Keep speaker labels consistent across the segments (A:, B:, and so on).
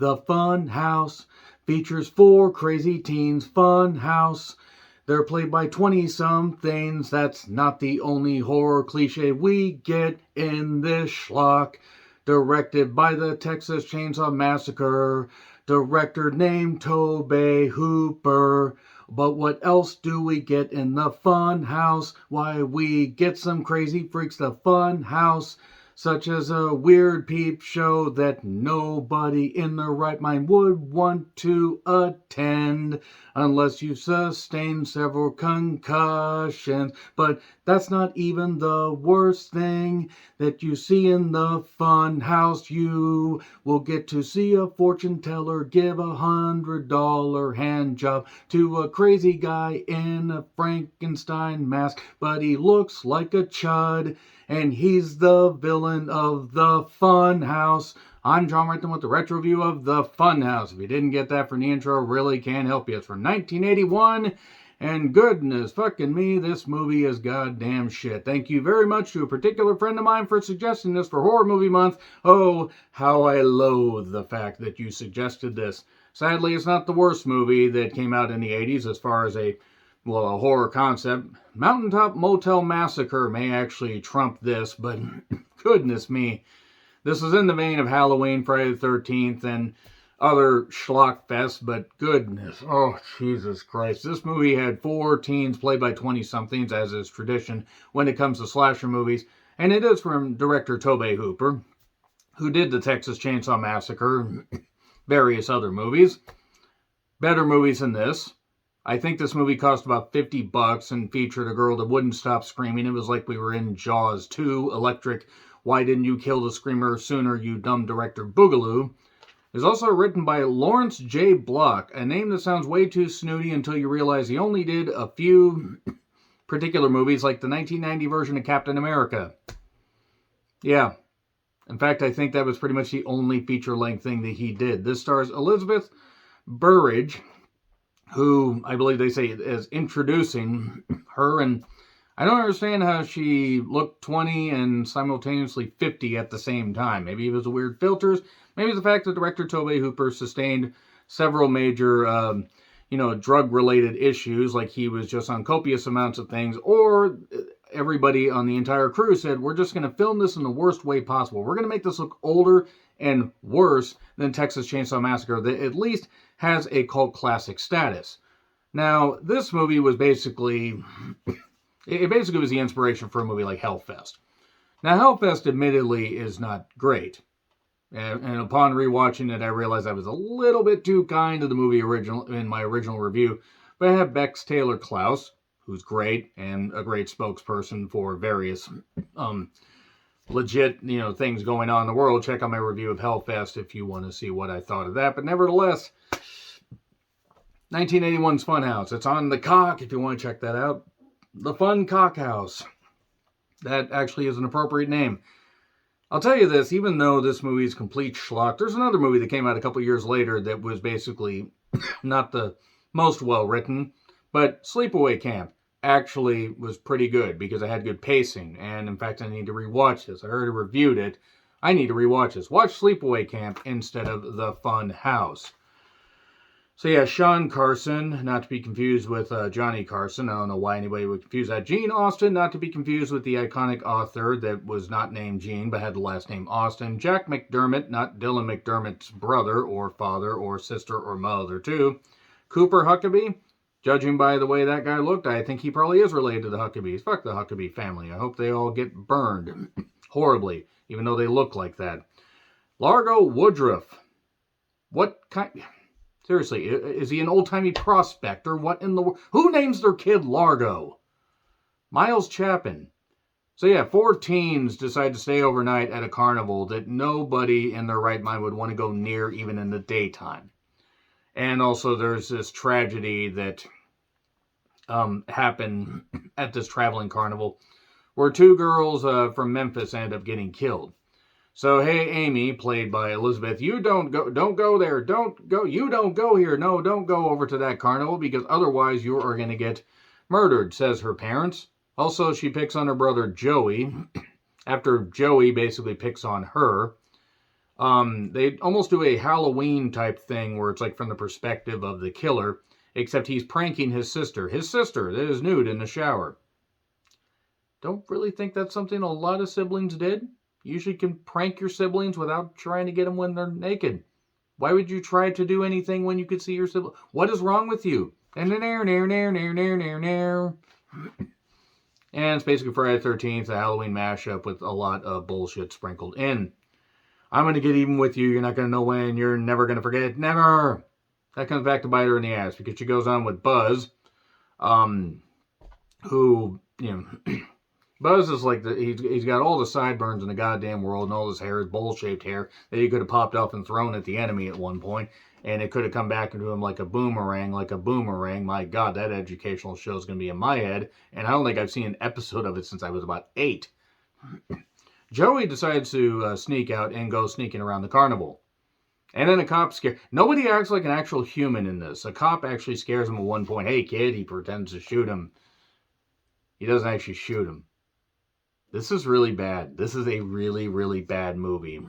A: The Funhouse features 4 crazy teens. Funhouse. They're played by 20-somethings. That's not the only horror cliche we get in this schlock. Directed by the Texas Chainsaw Massacre. Director named Tobe Hooper. But what else do we get in the Funhouse? Why, we get some crazy freaks. The Funhouse, such as a weird peep show that nobody in their right mind would want to attend unless you sustained several concussions. But that's not even the worst thing that you see in the Funhouse. You will get to see a fortune teller give $100 hand job to a crazy guy in a Frankenstein mask, but he looks like a chud. And he's the villain of the Funhouse. I'm John Renton with the retro review of the Funhouse. If you didn't get that from the intro, really can't help you. It's from 1981, and goodness fucking me, this movie is goddamn shit. Thank you very much to a particular friend of mine for suggesting this for Horror Movie Month. Oh, how I loathe the fact that you suggested this. Sadly, it's not the worst movie that came out in the 80s as far as a horror concept. Mountaintop Motel Massacre may actually trump this, but goodness me. This is in the vein of Halloween, Friday the 13th, and other schlock fests, but goodness, oh, Jesus Christ. This movie had 4 teens played by 20-somethings, as is tradition when it comes to slasher movies, and it is from director Tobe Hooper, who did the Texas Chainsaw Massacre, various other movies. Better movies than this. I think this movie cost about $50 and featured a girl that wouldn't stop screaming. It was like we were in Jaws 2, Electric, Why Didn't You Kill the Screamer Sooner, You Dumb Director Boogaloo. It was also written by Lawrence J. Block, a name that sounds way too snooty until you realize he only did a few particular movies, like the 1990 version of Captain America. Yeah. In fact, I think that was pretty much the only feature-length thing that he did. This stars Elizabeth Burridge, who I believe they say is introducing her, and I don't understand how she looked 20 and simultaneously 50 at the same time. Maybe it was the weird filters. Maybe the fact that director Tobe Hooper sustained several major, drug-related issues, like he was just on copious amounts of things, or everybody on the entire crew said, we're just going to film this in the worst way possible. We're going to make this look older and worse than Texas Chainsaw Massacre, that at least has a cult classic status. Now, this movie was basically was the inspiration for a movie like Hellfest. Now, Hellfest admittedly is not great. And upon rewatching it, I realized I was a little bit too kind to the movie in my original review. But I have Bex Taylor Klaus, who's great and a great spokesperson for various legit, things going on in the world. Check out my review of Hellfest if you want to see what I thought of that. But nevertheless, 1981's Funhouse. It's on the cock if you want to check that out. The Fun Cock House. That actually is an appropriate name. I'll tell you this, even though this movie is complete schlock, there's another movie that came out a couple years later that was basically not the most well-written, but Sleepaway Camp actually was pretty good because it had good pacing, and in fact I need to rewatch this. I already reviewed it. I need to rewatch this. Watch Sleepaway Camp instead of The Fun House. So yeah, Sean Carson, not to be confused with Johnny Carson. I don't know why anybody would confuse that. Gene Austen, not to be confused with the iconic author that was not named Gene but had the last name Austen. Jack McDermott, not Dylan McDermott's brother or father or sister or mother too. Cooper Huckabee, judging by the way that guy looked, I think he probably is related to the Huckabees. Fuck the Huckabee family. I hope they all get burned horribly, even though they look like that. Largo Woodruff. What kind... Seriously, is he an old-timey prospector? What in the world? Who names their kid Largo? Miles Chapin. So yeah, 4 teens decide to stay overnight at a carnival that nobody in their right mind would want to go near even in the daytime. And also there's this tragedy that happened at this traveling carnival where 2 girls from Memphis end up getting killed. So, hey, Amy, played by Elizabeth, you don't go there, you don't go here, no, don't go over to that carnival, because otherwise you are going to get murdered, says her parents. Also, she picks on her brother Joey, after Joey basically picks on her. They almost do a Halloween type thing where it's like from the perspective of the killer, except he's pranking his sister. His sister that is nude in the shower. Don't really think that's something a lot of siblings did. You usually can prank your siblings without trying to get them when they're naked. Why would you try to do anything when you could see your sibling? What is wrong with you? And it's basically Friday the 13th, a Halloween mashup with a lot of bullshit sprinkled in. I'm going to get even with you. You're not going to know when. You're never going to forget. Never. That comes back to bite her in the ass because she goes on with Buzz, who, Buzz is like, he's got all the sideburns in the goddamn world, and all his hair is bowl-shaped hair that he could have popped off and thrown at the enemy at one point, and it could have come back into him like a boomerang. My God, that educational show is going to be in my head, and I don't think I've seen an episode of it since I was about 8. Joey decides to sneak out and go sneaking around the carnival. And then a cop nobody acts like an actual human in this. A cop actually scares him at one point. Hey, kid, he pretends to shoot him. He doesn't actually shoot him. This is really bad. This is a really, really bad movie.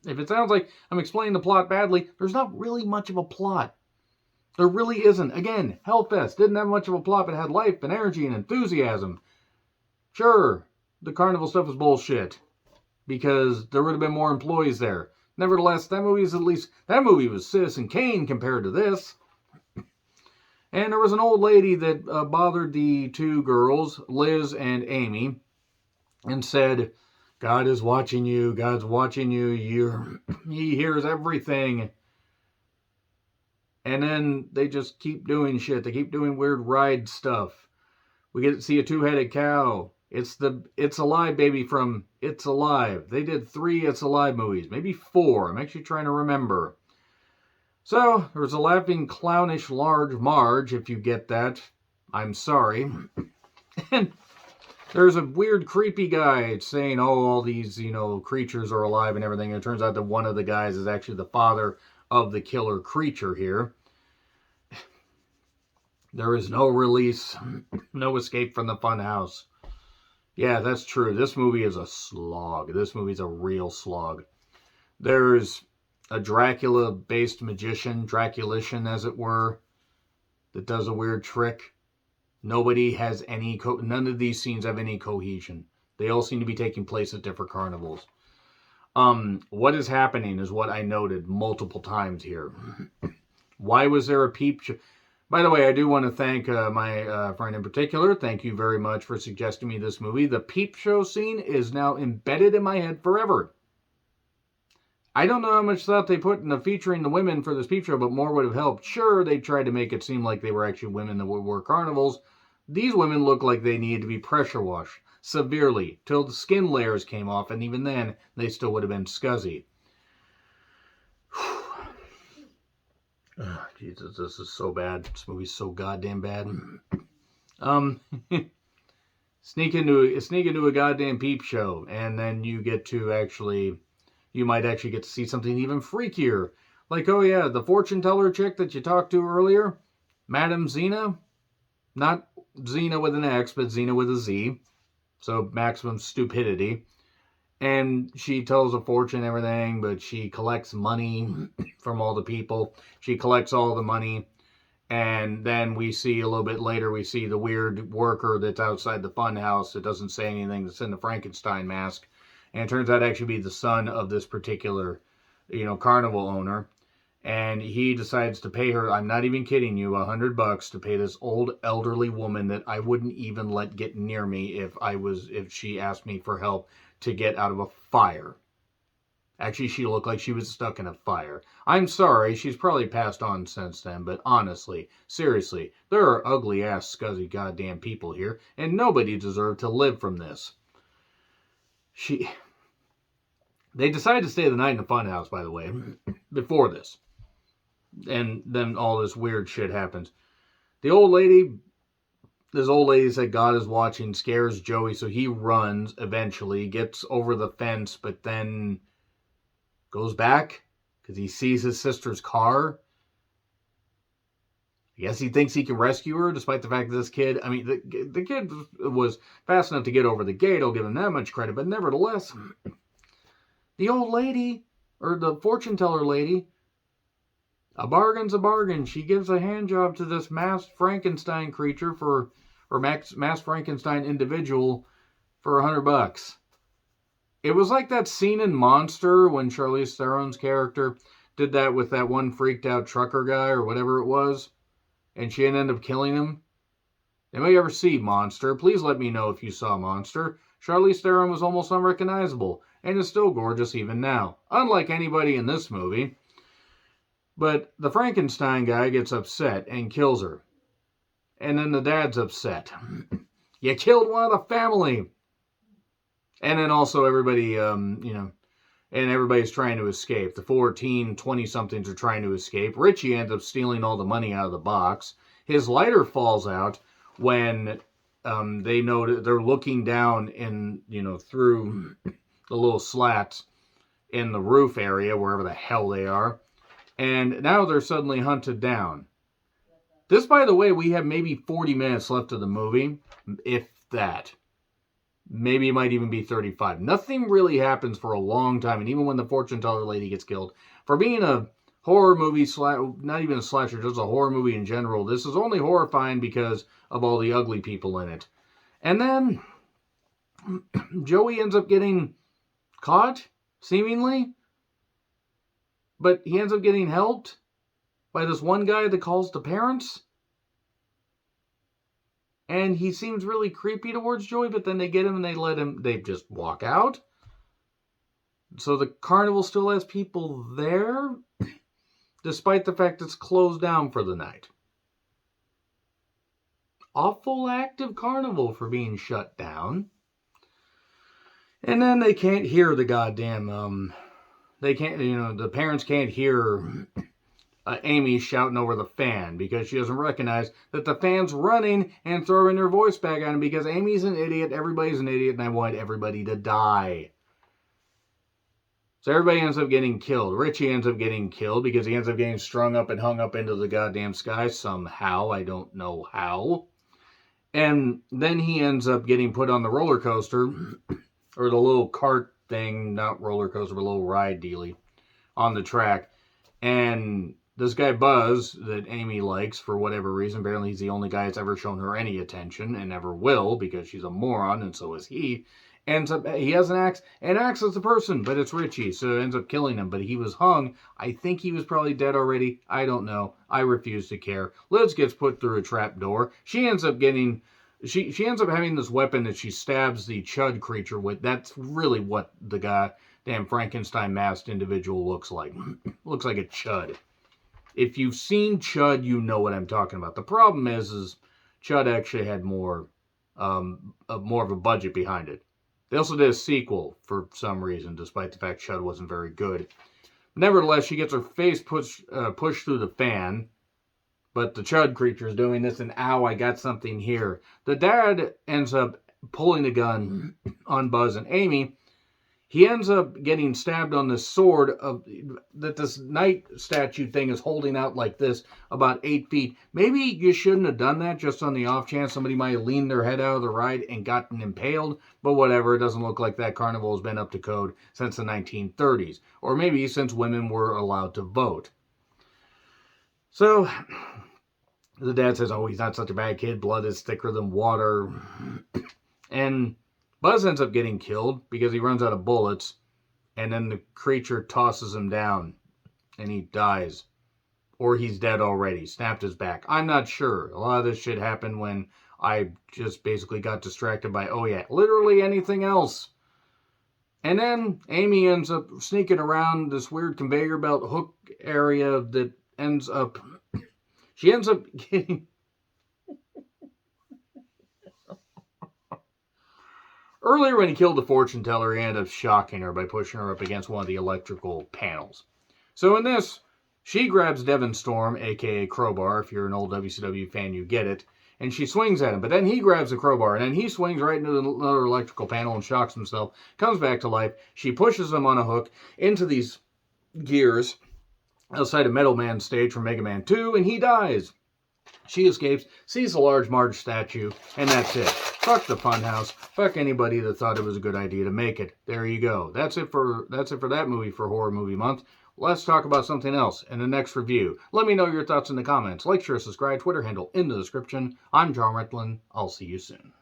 A: If it sounds like I'm explaining the plot badly, there's not really much of a plot. There really isn't. Again, Hellfest didn't have much of a plot, but had life and energy and enthusiasm. Sure, the carnival stuff was bullshit, because there would have been more employees there. Nevertheless, that movie was Citizen Kane compared to this. And there was an old lady that bothered the two girls, Liz and Amy, and said, God is watching you. God's watching you. He hears everything. And then they just keep doing shit. They keep doing weird ride stuff. We get to see a two-headed cow. It's Alive baby from It's Alive. They did 3 It's Alive movies. Maybe 4. I'm actually trying to remember. So, there was a laughing, clownish large Marge, if you get that. I'm sorry. And there's a weird, creepy guy saying, all these, creatures are alive and everything. And it turns out that one of the guys is actually the father of the killer creature here. There is no release, no escape from the Funhouse. Yeah, that's true. This movie is a slog. This movie's a real slog. There's a Dracula-based magician, Draculician as it were, that does a weird trick. Nobody has none of these scenes have any cohesion. They all seem to be taking place at different carnivals. What is happening is what I noted multiple times here. Why was there a peep show? By the way, I do want to thank my friend in particular. Thank you very much for suggesting me this movie. The peep show scene is now embedded in my head forever. I don't know how much thought they put into featuring the women for this peep show, but more would have helped. Sure, they tried to make it seem like they were actually women that would work carnivals. These women look like they needed to be pressure washed severely till the skin layers came off, and even then, they still would have been scuzzy. Oh, Jesus, this is so bad. This movie's so goddamn bad. Sneak into a goddamn peep show, and then you might actually get to see something even freakier. Like, oh yeah, the fortune teller chick that you talked to earlier, Madame Xena, not Xena with an X, but Xena with a Z, so maximum stupidity. And she tells a fortune and everything, but she collects money from all the people. She collects all the money. And then we see a little bit later, we see the weird worker that's outside the funhouse that doesn't say anything, that's in the Frankenstein mask. And it turns out to actually be the son of this particular, carnival owner. And he decides to pay her, I'm not even kidding you, $100 to pay this old elderly woman that I wouldn't even let get near me if she asked me for help to get out of a fire. Actually, she looked like she was stuck in a fire. I'm sorry, she's probably passed on since then, but honestly, seriously, there are ugly-ass, scuzzy goddamn people here, and nobody deserved to live from this. They decided to stay the night in the funhouse, by the way, before this. And then all this weird shit happens. This old lady said God is watching, scares Joey, so he runs eventually, gets over the fence, but then goes back because he sees his sister's car. I guess he thinks he can rescue her, despite the fact that this kid, the kid was fast enough to get over the gate, I'll give him that much credit, but nevertheless, the old lady or the fortune teller lady, a bargain's a bargain. She gives a hand job to this masked Frankenstein creature masked Frankenstein individual for $100. It was like that scene in Monster when Charlize Theron's character did that with that one freaked out trucker guy or whatever it was, and she ended up killing him. Anybody ever see Monster? Please let me know if you saw Monster. Charlize Theron was almost unrecognizable, and is still gorgeous even now, unlike anybody in this movie. But the Frankenstein guy gets upset and kills her. And then the dad's upset. You killed one of the family. And then also everybody, and everybody's trying to escape. The 14, 20-somethings are trying to escape. Richie ends up stealing all the money out of the box. His lighter falls out when they know that they're looking down through the little slats in the roof area, wherever the hell they are. And now they're suddenly hunted down. This, by the way, we have maybe 40 minutes left of the movie, if that. Maybe it might even be 35. Nothing really happens for a long time, and even when the fortune teller lady gets killed. For being a horror movie, not even a slasher, just a horror movie in general, this is only horrifying because of all the ugly people in it. And then Joey ends up getting caught, seemingly. But he ends up getting helped by this one guy that calls the parents. And he seems really creepy towards Joey, but then they get him and they just walk out. So the carnival still has people there, despite the fact it's closed down for the night. Awful active carnival for being shut down. And then they can't hear the goddamn, the parents can't hear Amy shouting over the fan because she doesn't recognize that the fan's running and throwing her voice back at him because Amy's an idiot, everybody's an idiot, and I want everybody to die. So everybody ends up getting killed. Richie ends up getting killed because he ends up getting strung up and hung up into the goddamn sky somehow. I don't know how. And then he ends up getting put on the roller coaster, or the little cart thing, not roller coaster, but a little ride dealy on the track. And this guy Buzz, that Amy likes for whatever reason, apparently he's the only guy that's ever shown her any attention, and never will, because she's a moron, and so is he. He has an axe, and axe is the person, but it's Richie, so it ends up killing him. But he was hung. I think he was probably dead already. I don't know. I refuse to care. Liz gets put through a trap door. She ends up having this weapon that she stabs the Chud creature with. That's really what the goddamn Frankenstein masked individual looks like. Looks like a Chud. If you've seen Chud, you know what I'm talking about. The problem is Chud actually had more of a budget behind it. They also did a sequel for some reason, despite the fact Chud wasn't very good. Nevertheless, she gets her face pushed through the fan, but the Chud creature is doing this, and ow, I got something here. The dad ends up pulling a gun on Buzz and Amy. He ends up getting stabbed on this sword that this knight statue thing is holding out like this, about 8 feet. Maybe you shouldn't have done that, just on the off chance somebody might have leaned their head out of the ride and gotten impaled. But whatever, it doesn't look like that carnival has been up to code since the 1930s. Or maybe since women were allowed to vote. So the dad says, oh, he's not such a bad kid. Blood is thicker than water. And Buzz ends up getting killed because he runs out of bullets, and then the creature tosses him down, and he dies. Or he's dead already, snapped his back. I'm not sure. A lot of this shit happened when I just basically got distracted by, oh yeah, literally anything else. And then Amy ends up sneaking around this weird conveyor belt hook area that she ends up getting... Earlier when he killed the fortune teller, he ended up shocking her by pushing her up against one of the electrical panels. So in this, she grabs Devon Storm, a.k.a. Crowbar. If you're an old WCW fan, you get it. And she swings at him. But then he grabs the crowbar, and then he swings right into another electrical panel and shocks himself. Comes back to life. She pushes him on a hook into these gears outside of Metal Man's stage from Mega Man 2, and he dies. She escapes, sees a large Marge statue, and that's it. Fuck the Funhouse. Fuck anybody that thought it was a good idea to make it. There you go. That's it for that movie for Horror Movie Month. Let's talk about something else in the next review. Let me know your thoughts in the comments. Like, share, subscribe, Twitter handle in the description. I'm John Retlin. I'll see you soon.